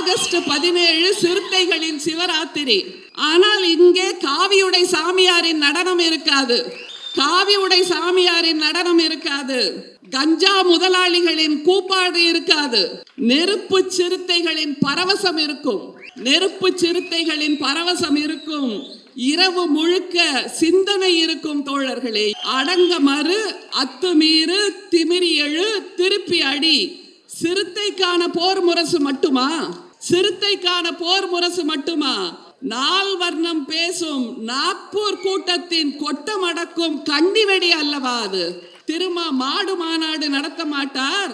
August 17 சிறுத்தைகளின் சிவராத்திரி. ஆனால் இங்கே காவியுடை சாமியாரின் நடனம் இருக்காது. காவியுடை சாமியாரின் நடனம் இருக்காது. கஞ்சா முதலாளிகளின் கூப்பாடு இருக்காது. நெருப்பு சிறுத்தைகளின் பரவசம் இருக்கும். நெருப்பு சிறுத்தைகளின் பரவசம் இருக்கும். இரவு முழுக்க சிந்தனை இருக்கும் தோழர்களே. அடங்க மறு, அத்துமீறு, திமிரி எழு, திருப்பி அடி. சிறுத்தைக்கான போர் முரசு மட்டுமா? சிறுத்தைக்கான போர் முரசு மட்டுமா? நால் வர்ணம் பேசும் நாக்பூர் கூட்டத்தின் கொட்டம் அடக்கும் கண்ணிவெடி அல்லவா அது? திருமா மாடு மாநாடு நடத்த மாட்டார்.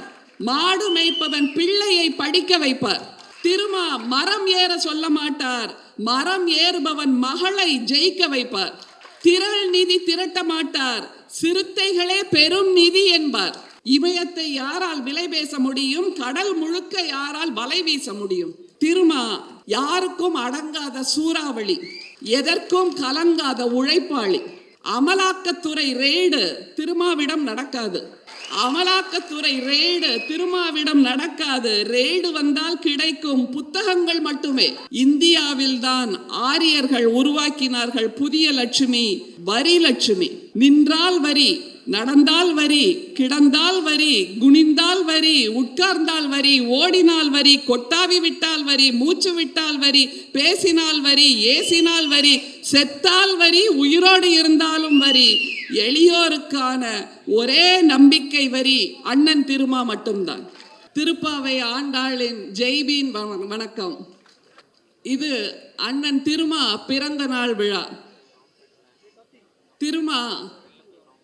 மாடு மேய்ப்பவன் பிள்ளையை படிக்க வைப்பார். திருமா மரம் ஏற சொல்ல மாட்டார். மரம் ஏறுபவன் மகளை ஜெயிக்க வைப்பார். திரள் நிதி திரட்ட மாட்டார். சிறுத்தைகளே பெரும் நிதி என்பார். இமயத்தை யாரால் விலை பேச முடியும்? கடல் முழுக்க யாரால் வலை வீச முடியும்? திருமா யாருக்கும் அடங்காத சூறாவளி, எதற்கும் கலங்காத உழைப்பாளி. அமலாக்கத்துறை ரெய்டு திருமாவிடம் நடக்காது. அமலாக்கத்துறை ரெய்டு திருமாவிடம் நடக்காது. ரெய்டு வந்தால் கிடைக்கும் புத்தகங்கள் மட்டுமே. இந்தியாவில் தான் ஆரியர்கள் உருவாக்கினார்கள் புதிய லட்சுமி, வரி லட்சுமி. நின்றால் வரி, நடந்தால் வரி, கிடந்தால் வரி, குனிந்தால் வரி, உட்கார்ந்தால் வரி, ஓடினால் வரி, கொட்டாவி விட்டால் வரி, மூச்சு விட்டால் வரி, பேசினால் வரி, ஏசினால் வரி, செத்தால் வரி, உயிரோடு இருந்தாலும் வரி. எளியோருக்கான ஒரே நம்பிக்கை வரி அண்ணன் திருமா மட்டும்தான். திருப்பாவை ஆண்டாளின் ஜெய்பீன் வணக்கம். இது அண்ணன் திருமா பிறந்த நாள் விழா. திருமா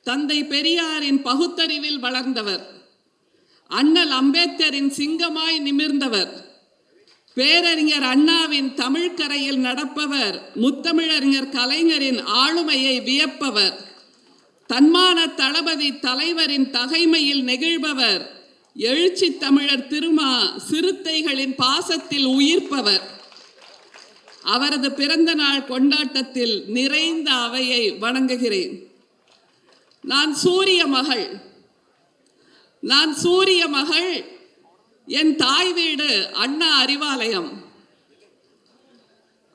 தந்தை பெரியாரின் பகுத்தறிவில் வளர்ந்தவர். அண்ணல் அம்பேத்கரின் சிங்கமாய் நிமிர்ந்தவர். பேரறிஞர் அண்ணாவின் தமிழ்கரையில் நடப்பவர். முத்தமிழறிஞர் கலைஞரின் ஆளுமையை வியப்பவர். தன்மான தளபதி தலைவரின் தகைமையில் நெகிழ்பவர். எழுச்சி தமிழர் திருமா சிறுத்தைகளின் பாசத்தில் உயிர்ப்பவர். அவரது பிறந்த நாள் கொண்டாட்டத்தில் நிறைந்த அவையை வணங்குகிறேன். நான் சூரிய மகள். நான் சூரிய மகள். என் தாய் வீடு அண்ணா அறிவாலயம்.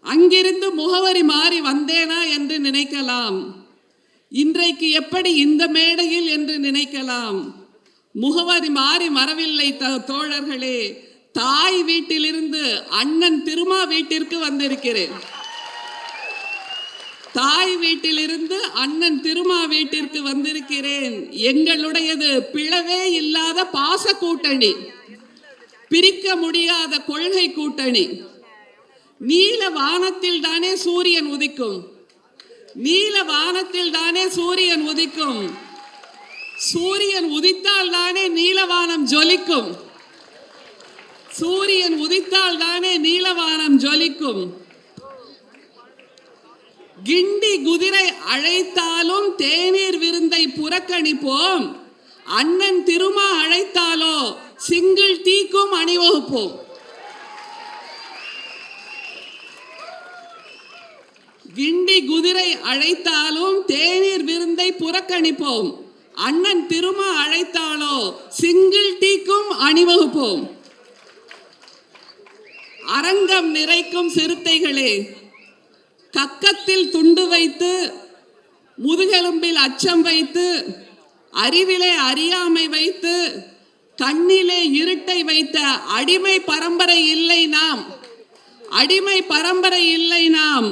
அங்கிருந்து முகவரி மாறி வந்தேனா என்று நினைக்கலாம். இன்றைக்கு எப்படி இந்த மேடையில் என்று நினைக்கலாம். முகவரி மாறி வரவில்லை தோழர்களே. தாய் வீட்டிலிருந்து அண்ணன் திருமா வீட்டிற்கு வந்திருக்கிறேன். தாய் வீட்டிலிருந்து அண்ணன் திருமா வீட்டிற்கு வந்திருக்கிறேன். எங்களுடையது பிளவே இல்லாத பாச கூட்டணி, பிரிக்க முடியாத கொள்கை கூட்டணி. நீல வானத்தில் தானே சூரியன் உதிக்கும். நீல வானத்தில் தானே சூரியன் உதிக்கும். சூரியன் உதித்தால் தானே நீலவானம் ஜொலிக்கும். சூரியன் உதித்தால் தானே நீலவானம் ஜொலிக்கும். கிண்டி குதிரை அழைத்தாலும் தேநீர் விருந்தை புறக்கணிப்போம். அண்ணன் திருமா அழைத்தாலோ சிங்கிள் டீக்கும் அணிவகுப்போம். கிண்டி குதிரை அழைத்தாலும் தேநீர் விருந்தை புறக்கணிப்போம். அண்ணன் திருமா அழைத்தாலோ சிங்கிள் டீக்கும் அணிவகுப்போம். அரங்கம் நிறைக்கும் சிறுத்தைகளே, கக்கத்தில் துண்டு வைத்து, முதுகெலும்பில் அச்சம் வைத்து, அறிவிலே அறியாமை வைத்து, கண்ணிலே இருட்டை வைத்த அடிமை பரம்பரை இல்லை நாம். அடிமை பரம்பரை இல்லை நாம்.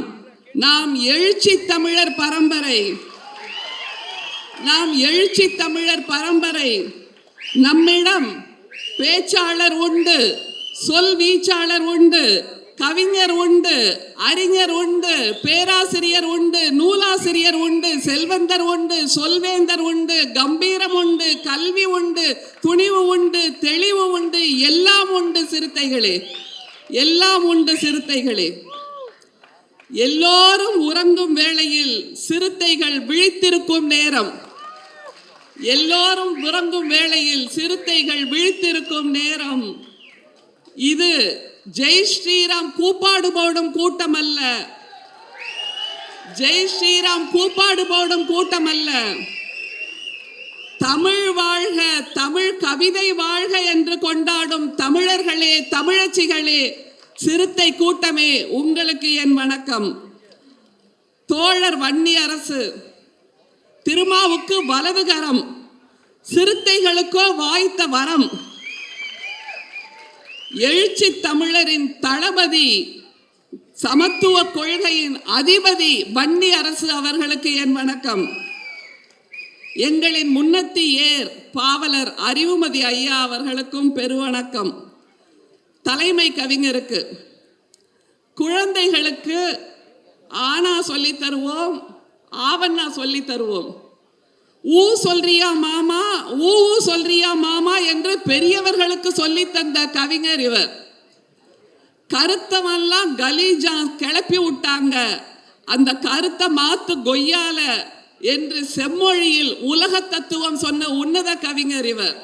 நாம் எழுச்சி தமிழர் பரம்பரை. நாம் எழுச்சி தமிழர் பரம்பரை. நம்மிடம் பேச்சாளர் உண்டு, சொல் வீச்சாளர் உண்டு, கவிஞர் உண்டு, அறிஞர் உண்டு, பேராசிரியர் உண்டு, நூலாசிரியர் உண்டு, செல்வந்தர் உண்டு, சொல்வேந்தர் உண்டு, கம்பீரம் உண்டு, கல்வி உண்டு, துணிவு உண்டு, தெளிவு உண்டு, எல்லாம் உண்டு சிறுத்தைகளே. எல்லாம் உண்டு சிறுத்தைகளே. எல்லோரும் உறங்கும் வேளையில் சிறுத்தைகள் விழித்திருக்கும் நேரம். எல்லோரும் உறங்கும் வேளையில் சிறுத்தைகள் விழித்திருக்கும் நேரம். இது ஜெய் ஸ்ரீராம் கூப்பாடு போடும் கூட்டம் அல்ல. ஜெய் ஸ்ரீராம் கூப்பாடு போடும் கூட்டம் அல்ல. தமிழ் வாழ்க, தமிழ் கவிதை வாழ்க என்று கொண்டாடும் தமிழர்களே, தமிழச்சிகளே, சிறுத்தை கூட்டமே உங்களுக்கு என் வணக்கம். தோழர் வன்னி அரசு, திருமாவுக்கு வலதுகரம், சிறுத்தைகளுக்கோ வாய்த்த வரம், எழுச்சி தமிழரின் தளபதி, சமத்துவ கொள்கையின் அதிபதி வன்னி அரசு அவர்களுக்கு என் வணக்கம். எங்களின் முன்னத்தி ஏர் பாவலர் அறிவுமதி ஐயா அவர்களுக்கும் பெருவணக்கம். தலைமை கவிஞருக்கு, குழந்தைகளுக்கு ஆனா சொல்லி தருவோம், ஆவண்ணா சொல்லி தருவோம். ஊ சொல்றியா மாமா, ஊ சொல்றியா மாமா என்று பெரியவர்களுக்கு சொல்லி தந்த கவிஞர் இவர். கருத்தமெல்லாம் கலீஜா கிளப்பி விட்டாங்க, அந்த கருத்தை மாத்து கொய்யால என்று செம்மொழியில் உலக தத்துவம் சொன்ன உன்னத கவிஞர் இவர்.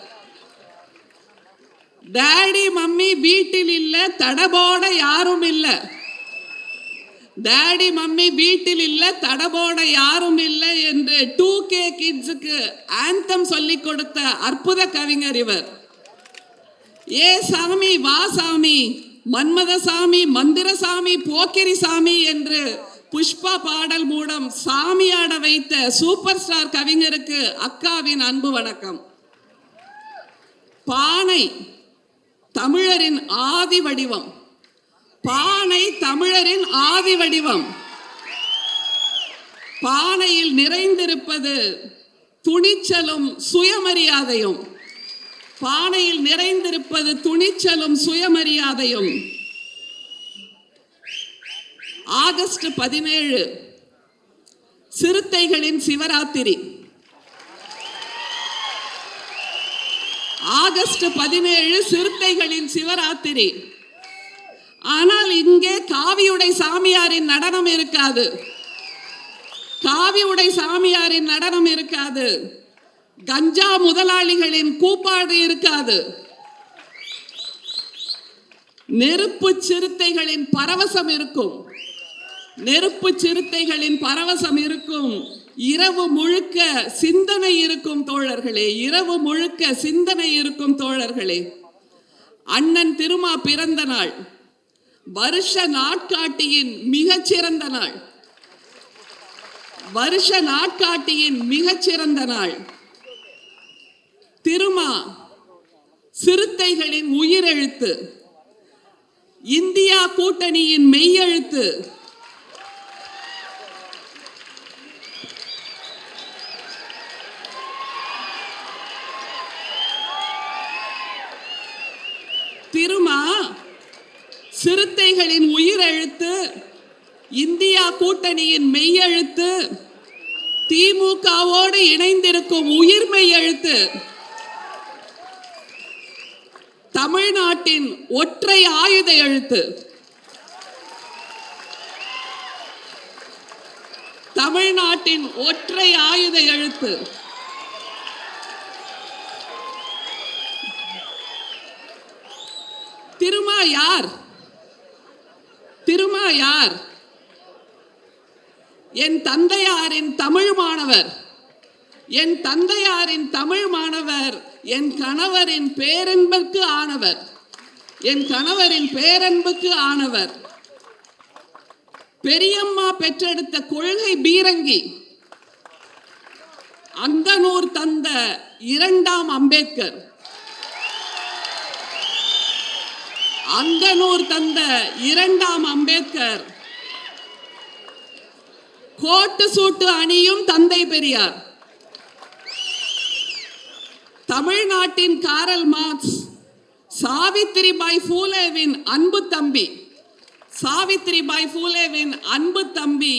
டாடி மம்மி வீட்டில் இல்ல, தடபோட யாரும் இல்ல. டாடி மம்மி வீட்டில் இல்ல, தடபோட யாரும் இல்லை என்று 2K கிட்ஸுக்கு ஆந்தம் சொல்லி கொடுத்த அற்புத கவிஞர் இவர். ஏ சாமி வா சாமி, மன்மத சாமி, மந்திர சாமி, போக்கிரி சாமி என்று புஷ்பா பாடல் மூலம் சாமியாட வைத்த சூப்பர் ஸ்டார் கவிஞருக்கு அக்காவின் அன்பு வணக்கம். பானை தமிழரின் ஆதி வடிவம், பானை தமிழரின் ஆதி வடிவம். பானையில் நிறைந்திருப்பது துணிச்சலும் சுயமரியாதையும், பானையில் நிறைந்திருப்பது துணிச்சலும் சுயமரியாதையும். ஆகஸ்ட் 17 சிறுத்தைகளின் சிவராத்திரி. ஆகஸ்ட் 17 சிறுத்தைகளின் சிவராத்திரி. ஆனால் இங்கே காவியுடை சாமியாரின் நடனம் இருக்காது. காவியுடை சாமியாரின் நடனம் இருக்காது. கஞ்சா முதலாளிகளின் கூப்பாடு இருக்காது. நெருப்பு சிறுத்தைகளின் பரவசம் இருக்கும். நெருப்பு சிறுத்தைகளின் பரவசம் இருக்கும். இரவு முழுக்க சிந்தனை இருக்கும் தோழர்களே, இரவு முழுக்க சிந்தனை இருக்கும் தோழர்களே. அண்ணன் திருமா பிறந்த நாள், வருஷ நாட்காட்டியின் மிகச்சிறந்த நாள், வருஷ நாட்காட்டியின் மிகச்சிறந்த நாள். திருமா சிறுத்தைகளின் உயிரெழுத்து, இந்தியா கூட்டணியின் மெய்யெழுத்து. திருமா சிறுத்தைகளின் உயிரெழுத்து, இந்தியா கூட்டணியின் மெய்யெழுத்து, திமுகவோடு இணைந்திருக்கும் உயிர்மெய் எழுத்து. தமிழ்நாட்டின் ஒற்றை ஆயுத எழுத்து. தமிழ்நாட்டின் ஒற்றை ஆயுத எழுத்து. திருமா யார்? திருமா யார்? என் தந்தையாரின் தமிழ் மாணவர், என் தந்தையாரின் தமிழ் மாணவர், என் கணவரின் பேரன்புக்கு ஆனவர், என் கணவரின் பேரன்புக்கு ஆனவர். பெரியம்மா பெற்றெடுத்த கொள்கை பீரங்கி, அங்கனூர் தந்த 2ஆம் அம்பேத்கர், அங்கனூர் தந்த 2ஆம் அம்பேத்கர். கோட்டு சூட்டு அணியும் தந்தை பெரியார். தமிழ்நாட்டின் காரல் மார்க்ஸ், சாவித்திரிபாய் பூலேவின் அன்பு தம்பி, சாவித்திரிபாய் பூலேவின் அன்பு தம்பி.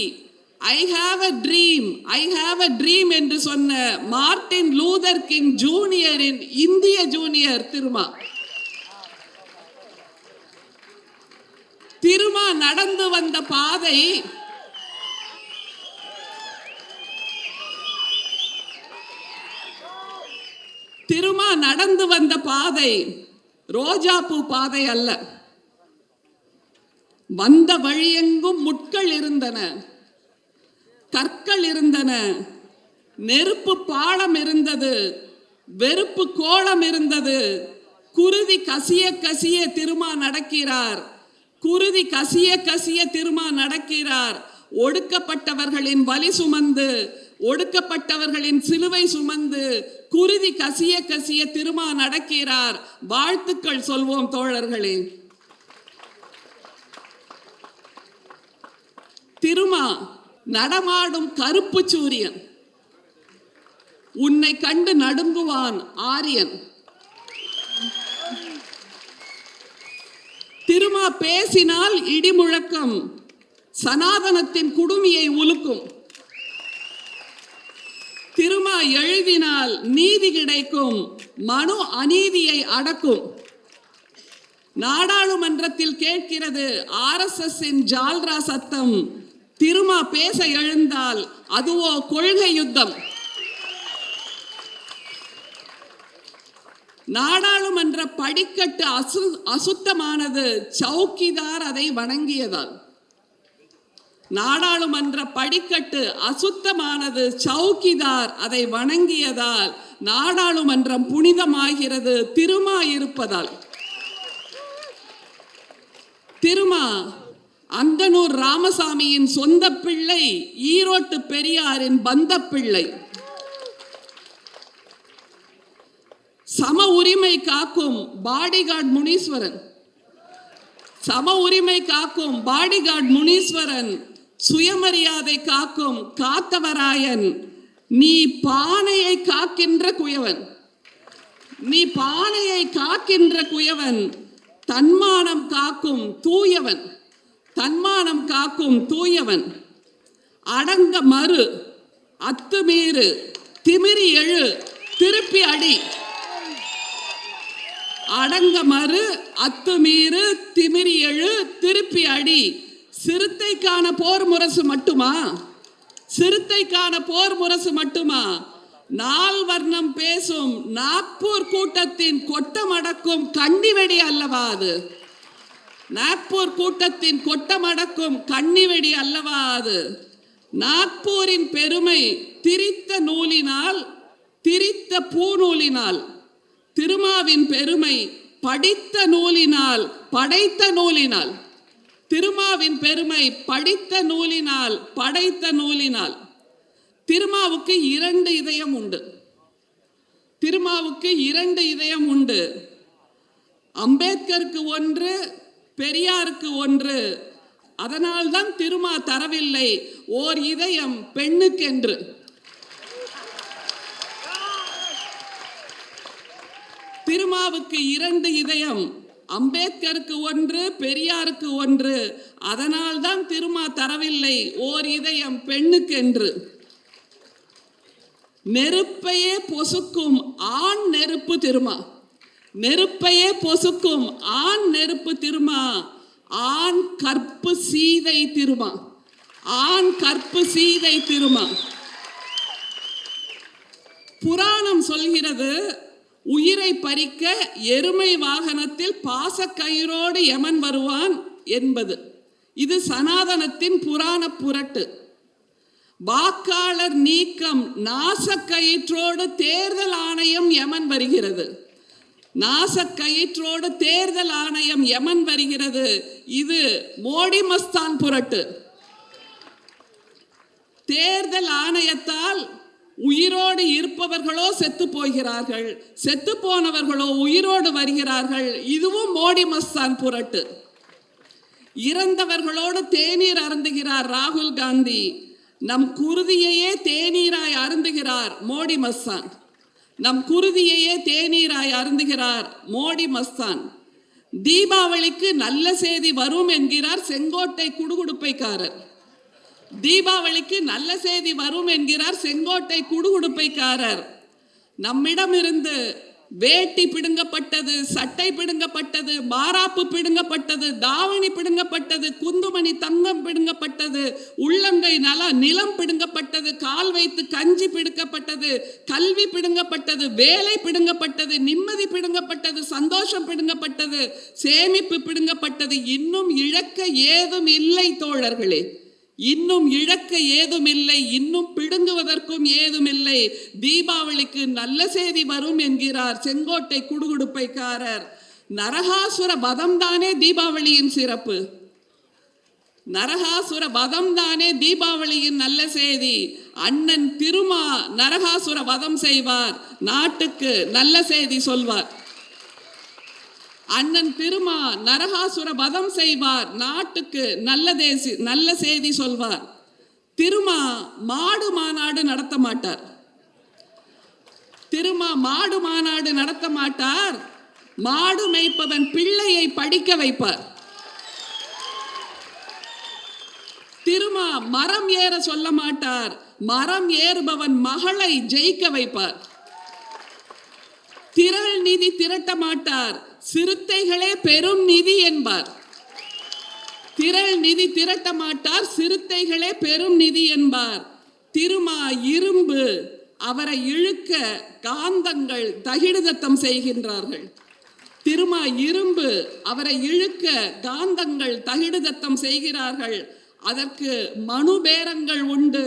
I have a dream, I have a dream என்று சொன்ன மார்ட்டின் லூதர் கிங் ஜூனியரின் இந்திய ஜூனியர் திருமா. திருமா நடந்து வந்த பாதை திருமா நடந்து வந்த பாதை ரோஜாப்பூ பாதை அல்ல. வந்த வழியெங்கும் முட்கள் இருந்தன, கற்கள் இருந்தன, நெருப்பு பாலம் இருந்தது, வெறுப்பு கோலம் இருந்தது. குருதி கசிய கசிய திருமா நடக்கிறார். குருதி கசிய கசிய திருமா நடக்கிறார். ஒடுக்கப்பட்டவர்களின் வலி சுமந்து, ஒடுக்கப்பட்டவர்களின் சிலுவை சுமந்து, குருதி கசிய கசிய திருமா நடக்கிறார். வாழ்த்துக்கள் சொல்வோம் தோழர்களே. திருமா நடமாடும் கருப்பு சூரியன், உன்னை கண்டு நடுங்குவான் ஆரியன். திருமா பேசினால் இடிமுழக்கம், சனாதனத்தின் குடுமியை உலுக்கும். திருமா எழுதினால் நீதி கிடைக்கும், மனு அநீதியை அடக்கும். நாடாளுமன்றத்தில் கேட்கிறது RSS ஜால்ரா சத்தம். திருமா பேச எழுந்தால் அதுவோ கொள்கை யுத்தம். நாடாளுமன்ற படிக்கட்டு அசுத்தமானது, சௌக்கிதார் அதை வணங்கியதால். நாடாளுமன்ற படிக்கட்டு அசுத்தமானது, சௌக்கிதார் அதை வணங்கியதால். நாடாளுமன்றம் புனிதமாகிறது திருமா இருப்பதால். திருமா அங்கனூர் ராமசாமியின் சொந்த பிள்ளை, ஈரோட்டு பெரியாரின் பந்த பிள்ளை. சம உரிமை காக்கும் பாடிகார்டு முனீஸ்வரன், சம உரிமை காக்கும் பாடிகார்டு முனீஸ்வரன், சுயமரியாதை காக்கும் காத்தவராயன். நீ பானையை காக்கின்ற குயவன், நீ பானையை காக்கின்ற குயவன். தன்மானம் காக்கும் தூயவன், தன்மானம் காக்கும் தூயவன். அடங்க மறு, அத்துமீறு, திமிரி எழு, திருப்பி அடி. அடங்க மறு, அத்துமீறு, திமிரி எழு, திருப்பி அடி. சிறுத்தைக்கான போர் முரசு மட்டுமா? சிறுத்தைக்கான போர் முரசு மட்டுமா? நால் வர்ணம் பேசும் நாக்பூர் கூட்டத்தின் கொட்டமடக்கும் கண்ணிவெடி அல்லவா அது? நாக்பூர் கூட்டத்தின் கொட்டமடக்கும் கண்ணிவெடி அல்லவா அது? நாக்பூரின் பெருமை திரித்த நூலினால், திரித்த பூநூலினால். திருமாவின் பெருமை படித்த நூலினால், படைத்த நூலினால். திருமாவின் பெருமை படித்த நூலினால், படைத்த நூலினால். திருமாவுக்கு 2 இதயம் உண்டு. திருமாவுக்கு 2 இதயம் உண்டு. அம்பேத்கருக்கு 1, பெரியாருக்கு 1. அதனால்தான் திருமா தரவில்லை ஓர் இதயம் பெண்ணுக்கென்று. திருமாவுக்கு 2 இதயம், அம்பேத்கருக்கு 1, பெரியாருக்கு 1. அதனால்தான் திருமா தரவில்லை ஓர் இதயம் பெண்ணுக்கென்று. நெருப்பையே பொசுக்கும் ஆண் நெருப்பு திருமா, நெருப்பையே பொசுக்கும் ஆண் நெருப்பு திருமா. ஆண் கற்பு சீதை திருமா, ஆண் கற்பு சீதை திருமா. புராணம் சொல்கிறது, உயிரை பறிக்க எருமை வாகனத்தில் பாசக்கயிறோடு யமன் வருவான் என்பது. இது சனாதனத்தின் புராண புரட்டு. வாக்காளர் நீக்கம் நாசக்கயிற்றோடு தேர்தல் ஆணையம் யமன் வருகிறது. நாசக்கயிற்றோடு தேர்தல் ஆணையம் யமன் வருகிறது. இது மோடி மஸ்தான் புரட்டு. தேர்தல் ஆணையத்தால் உயிரோடு இருப்பவர்களோ செத்து போகிறார்கள், செத்து போனவர்களோ உயிரோடு வருகிறார்கள். இதுவும் மோடி மஸ்தான் புரட்டு. இறந்தவர்களோடு தேநீர் அருந்துகிறார் ராகுல் காந்தி. நம் குருதியையே தேநீராய் அருந்துகிறார் மோடி மஸ்தான். நம் குருதியையே தேநீராய் அருந்துகிறார் மோடி மஸ்தான். தீபாவளிக்கு நல்ல செய்தி வரும் என்கிறார் செங்கோட்டை குடுகுடுப்பைக்காரர். தீபாவளிக்கு நல்ல செய்தி வரும் என்கிறார் செங்கோட்டை குடுகுடுப்பைக்காரர். நம்மிடமிருந்து வேட்டி பிடுங்கப்பட்டது, சட்டை பிடுங்கப்பட்டது, மாராப்பு பிடுங்கப்பட்டது, தாவணி பிடுங்கப்பட்டது, குந்துமணி தங்கம் பிடுங்கப்பட்டது, உள்ளங்கை நிலம் பிடுங்கப்பட்டது, கால் வைத்து கஞ்சி பிடுங்கப்பட்டது, கல்வி பிடுங்கப்பட்டது, வேலை பிடுங்கப்பட்டது, நிம்மதி பிடுங்கப்பட்டது, சந்தோஷம் பிடுங்கப்பட்டது, சேமிப்பு பிடுங்கப்பட்டது. இன்னும் இழக்க ஏதும் இல்லை தோழர்களே, இன்னும் இழக்க ஏதும் இல்லை, இன்னும் பிடுங்குவதற்கும் ஏதும் இல்லை. தீபாவளிக்கு நல்ல செய்தி வரும் என்கிறார் செங்கோட்டை குடுகுடுப்பைக்காரர். நரகாசுர வதம் தானே தீபாவளியின் சிறப்பு. நரகாசுர வதம் தானே தீபாவளியின் நல்ல செய்தி. அண்ணன் திருமா நரகாசுர வதம் செய்வார், நாட்டுக்கு நல்ல செய்தி சொல்வார். அண்ணன் திருமா நரகாசுர வதம் செய்வார், நாட்டுக்கு நல்ல செய்தி சொல்வார். திருமா மாடு மாநாடு நடத்த மாட்டார். திருமா மாடு மாநாடு நடத்த மாட்டார். மாடு மேய்ப்பவன் பிள்ளையை படிக்க வைப்பார். திருமா மரம் ஏற சொல்ல மாட்டார். மரம் ஏறுபவன் மகளை ஜெயிக்க வைப்பார். திரள் நிதி திரட்ட மாட்டார். சிறுத்தைகளே பெரும் நிதி என்பார். திரள் நிதி திரட்ட மாட்டார். சிறுத்தைகளே பெரும் நிதி என்பார். திருமா இரும்பு, அவரை இழுக்க காந்தங்கள் தகிடுதத்தம் செய்கின்றார்கள். திருமா இரும்பு, அவரை இழுக்க காந்தங்கள் தகிடுதத்தம் செய்கிறார்கள். அதற்கு மனு பேரங்கள் உண்டு,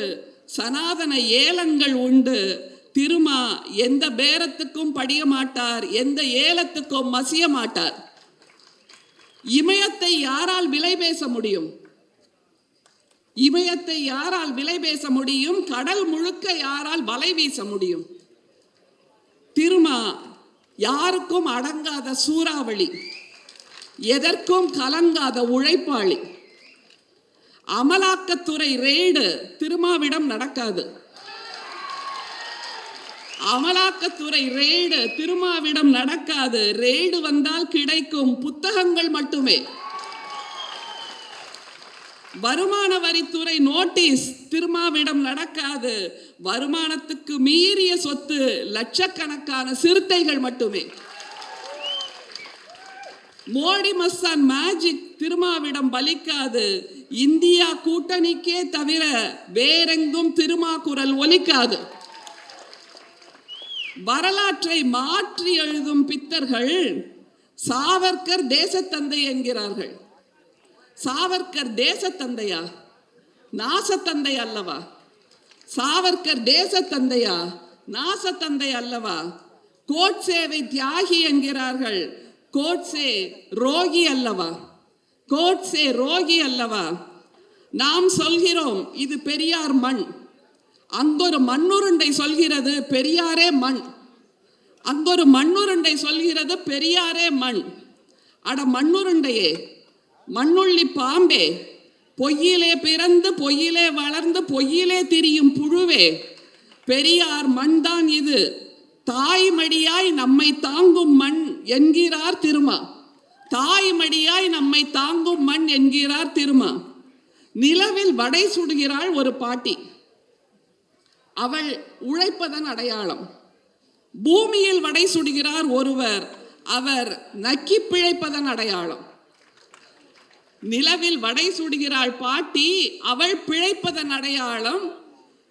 சனாதன ஏலங்கள் உண்டு. திருமா எந்த பேரத்துக்கும் படிய மாட்டார், எந்த ஏலத்துக்கும் மசிய மாட்டார். இமயத்தை யாரால் விலை பேச முடியும்? இமயத்தை யாரால் விலை பேச முடியும்? கடல் முழுக்க யாரால் வலை வீச முடியும்? திருமா யாருக்கும் அடங்காத சூறாவளி, எதற்கும் கலங்காத உழைப்பாளி. அமலாக்கத்துறை ரெய்டு திருமாவிடம் நடக்காது. அமலாக்கத்துறை ரெய்டு திருமாவிடம் நடக்காது. ரெய்டு வந்தால் கிடைக்கும் புத்தகங்கள் மட்டுமே. வருமான வரித்துறை நோட்டீஸ் திருமாவிடம் நடக்காது. வருமானத்துக்கு மீறிய சொத்து லட்சக்கணக்கான சிறுத்தைகள் மட்டுமே. மோடி மஸ்தான் மேஜிக் திருமாவிடம் பலிக்காது. இந்தியா கூட்டணிக்கே தவிர வேறெங்கும் திருமா குரல் ஒலிக்காது. வரலாற்றை மாற்றி எழுதும் பித்தர்கள் சாவர்கர் தேசத்தந்தை என்கிறார்கள். சாவர்கர் தேசத்தந்தையா? நாசத்தந்தை அல்லவா? சாவர்கர் தேசத்தந்தையா? நாசத்தந்தை அல்லவா? கோட்சேவை தியாகி என்கிறார்கள். கோட்சே ரோகி அல்லவா? கோட்சே ரோகி அல்லவா? நாம் சொல்கிறோம் இது பெரியார் மண். அங்கொரு மண்ணுருண்டை சொல்கிறது பெரியாரே மண். அங்கொரு மண்ணுருண்டை சொல்கிறது பெரியாரே மண். அட மண்ணுருண்டையே, மண்ணுள்ளி பாம்பே, பொய்யிலே பிறந்து பொய்யிலே வளர்ந்து பொய்யிலே திரியும் புழுவே, பெரியார் மண் தான் இது. தாய்மடியாய் நம்மை தாங்கும் மண் என்கிறார் திருமா. தாய்மடியாய் நம்மை தாங்கும் மண் என்கிறார் திருமா. நிலவில் வடை சுடுகிறாள் ஒரு பாட்டி. அவள் உழைப்பதன் அடையாளம். பூமியில் வடை சுடுகிறார் ஒருவர், அவர் நக்கி பிழைப்பதன் அடையாளம். நிலவில் வடை சுடுகிறாள் பாட்டி, அவள் பிழைப்பதன் அடையாளம்.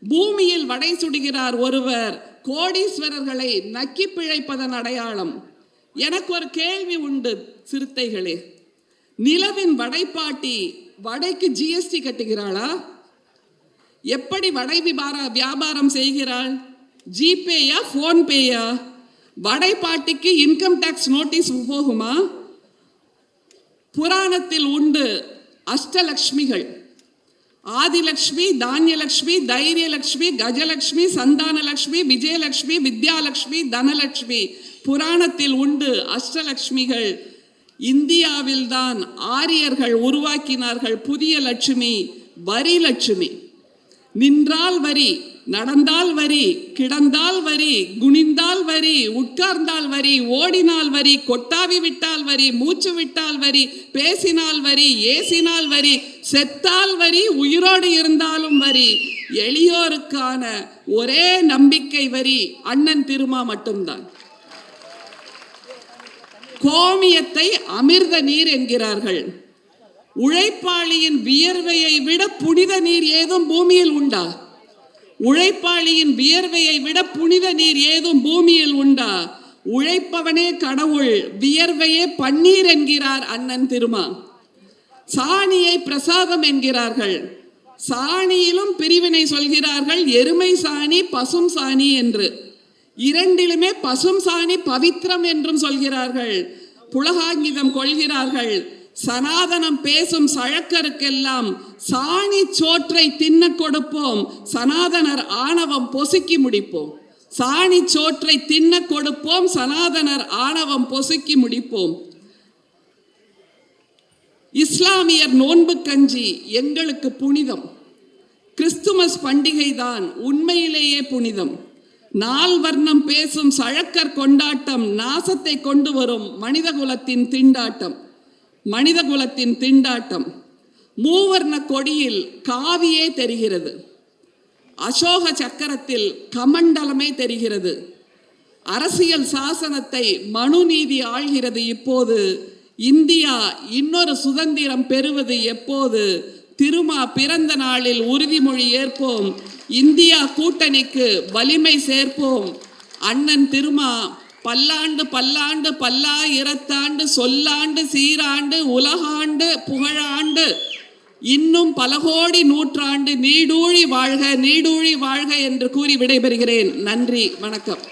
பூமியில் வடை சுடுகிறார் ஒருவர், கோடீஸ்வரர்களை நக்கி பிழைப்பதன் அடையாளம். எனக்கு ஒரு கேள்வி உண்டு சிறுத்தைகளே. நிலவின் வடைப்பாட்டி வடைக்கு ஜிஎஸ்டி கட்டுகிறாளா? எப்படி வடை வியாபாரம் செய்கிறாள்? ஜிபேயா போன்பேயா? வடைப்பாட்டிக்கு இன்கம் டாக்ஸ் நோட்டீஸ் போகுமா? புராணத்தில் உண்டு அஷ்டலக்ஷ்மிகள். ஆதிலக்ஷ்மி, தானியலக்ஷ்மி, தைரியலக்ஷ்மி, கஜலக்ஷ்மி, சந்தானலக்ஷ்மி, விஜயலக்ஷ்மி, வித்யாலக்ஷ்மி, தனலக்ஷ்மி. புராணத்தில் உண்டு அஷ்டலக்ஷ்மிகள். இந்தியாவில் தான் ஆரியர்கள் உருவாக்கினார்கள் புதிய லட்சுமி, வரி லட்சுமி. நின்றால் வரி, நடந்தால் வரி, கிடந்தால் வரி, குனிந்தால் வரி, உட்கார்ந்தால் வரி, ஓடினால் வரி, கொட்டாவி விட்டால் வரி, மூச்சு விட்டால் வரி, பேசினால் வரி, ஏசினால் வரி, செத்தால் வரி, உயிரோடு இருந்தாலும் வரி. எளியோருக்கான ஒரே நம்பிக்கை வரி அண்ணன் திருமா மட்டும்தான். கோமியத்தை அமிர்த நீர் என்கிறார்கள். உழைப்பாளியின் வியர்வையை விட புனித நீர் ஏதும் பூமியில் உண்டா? உழைப்பாளியின் வியர்வையை விட புனித நீர் ஏதும் பூமியில் உண்டா? உழைப்பவனே கடவுள், வியர்வையே பன்னீர் என்கிறார் அண்ணன் திருமா. சாணியை பிரசாதம் என்கிறார்கள். சாணியிலும் பிரிவினை சொல்கிறார்கள். எருமை சாணி, பசும் சாணி என்று. இரண்டிலுமே பசும் சாணி பவித்திரம் என்றும் சொல்கிறார்கள். புலகாங்கிதம் கொள்கிறார்கள். சனாதனம் பேசும் சழக்கருக்கெல்லாம் சாணி சோற்றை தின்ன கொடுப்போம், சனாதனர் ஆணவம் பொசுக்கி முடிப்போம். சாணி சோற்றை தின்ன கொடுப்போம், சனாதனர் ஆணவம் பொசுக்கி முடிப்போம். இஸ்லாமியர் நோன்பு கஞ்சி எங்களுக்கு புனிதம். கிறிஸ்துமஸ் பண்டிகை தான் உண்மையிலேயே புனிதம். நால் வர்ணம் பேசும் சழக்கர் கொண்டாட்டம் நாசத்தை கொண்டு வரும் மனிதகுலத்தின் திண்டாட்டம். மனிதகுலத்தின் திண்டாட்டம். மூவர்ண கொடியில் காவியே தெரிகிறது, அசோக சக்கரத்தில் கமண்டலமே தெரிகிறது. அரசியல் சாசனத்தை மனுநீதி ஆள்கிறது. இப்போது இந்தியா இன்னொரு சுதந்திரம் பெறுவது எப்போது? திருமா பிறந்த நாளில் உறுதிமொழி ஏற்போம், இந்தியா கூட்டணிக்கு வலிமை சேர்ப்போம். அண்ணன் திருமா பல்லாண்டு பல்லாண்டு பல்லாயிரத்தாண்டு சொல்லாண்டு சீராண்டு உலகாண்டு புகழாண்டு இன்னும் பல கோடி நூற்றாண்டு நீடூழி வாழ்க நீடூழி வாழ்க என்று கூறி விடைபெறுகிறேன். நன்றி, வணக்கம்.